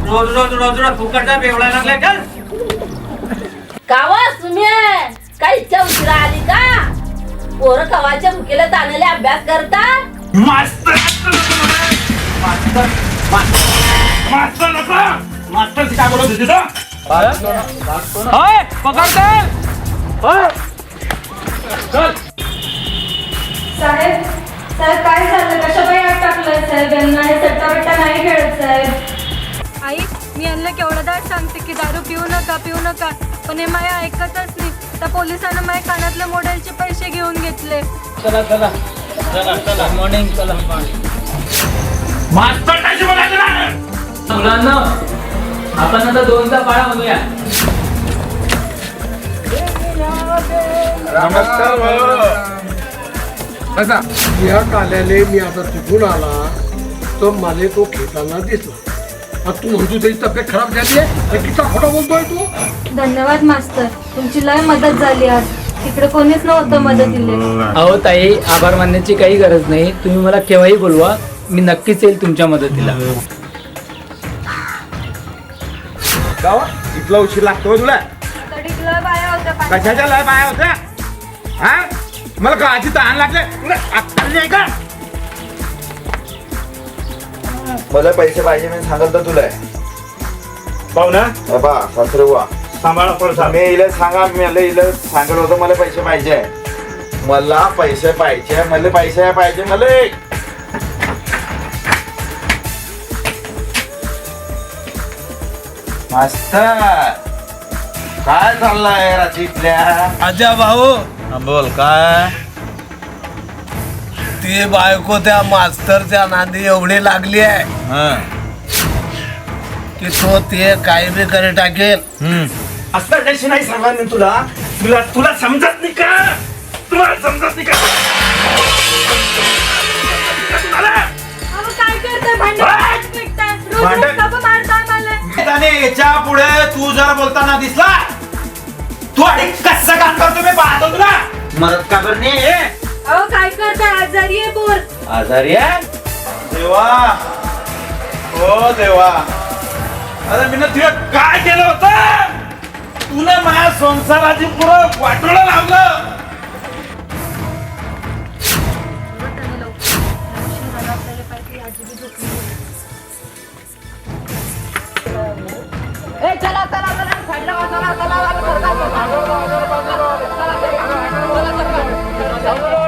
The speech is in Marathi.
रोज रोज रोज रोज फुकटचा बेवडा लागलाय का? कावा तुम्ही काय इच्छा उशिरा आली का? पोरं कवाच्या भुकेला ताणले अभ्यास करतात. मास्तर मास्तर मास्तर नका मास्तर काय बोलत होती तो? होय पकडते होय चल. साहेब साहेब काय झालं? कशापायी आत टाकलंय साहेब यांना? हे सट्टा नाही खेळत साहेब. आई मी यांना केवढ्यादा सांगते की दारू पिऊ नका पण हे माझ्या ऐकतच नाही. त्या पोलिसांना माझ्या कानातल्या मोबाईलचे पैसे घेऊन घेतले. चला चला चला चला मॉर्निंग चला मास्तर कशी बोलायचं ना मुलांना आपण आता 2चा पाळा म्हणूया. नमस्कार बसा. या काल्याने मी आता तिथून आला तर मला तो खेळताना दिसला. तू म्हणतो त्याची तब्येत खराब झाली आहे, किती खोटा बोलतोय तू? धन्यवाद मास्तर, तुमची लय मदत झाली आज. तिकडे कोणीच नव्हतं मदतीला. अहो ताई, आभार मानण्याची काही गरज नाही. तुम्ही मला केव्हाही बोलवा, मी नक्कीच येईल तुमच्या मदतीला. गावा इथला उशीर लागतो तुला? कशाच्या लय बाया होत्या? हा मला काळाची तहान लागले अक्कल नाही का? मला पैसे पाहिजे मी सांगाल तर तुला पाहू ना बा सासरे वा सांभाळा पडसा. मी इला सांगा मला इला सांगत होतं मला पैसे पाहिजे मला पैसे पाहिजे मला पैसे पाहिजे मला. मास्तर काय चाललंय रात्रीतल्या? आजा भाऊ, बोल काय ते बायको त्या मास्तरच्या नांदी एवढी लागली आहे की तो ते काय बी करे टाकेल. असं कशी नाही सांगा तुला तुला तुला समजत नाही का? तुला समजत नाही का? काय करताय? भांडण मारताय मला. याच्या पुढे तू जरा बोलताना दिसला तू आणि कसं काम करतो मी पाहतो तुला. मदत का करणे अहो काय करताय? आजारी आहे पोर. आजारी आहे देवा. हो देवा. अरे मी तुला काय केलं होतं? तुला माझ्या संसाराची पुरं वाटोळं लावलं. चला चला चला साईडला चला चला चला चला चला चला चला चला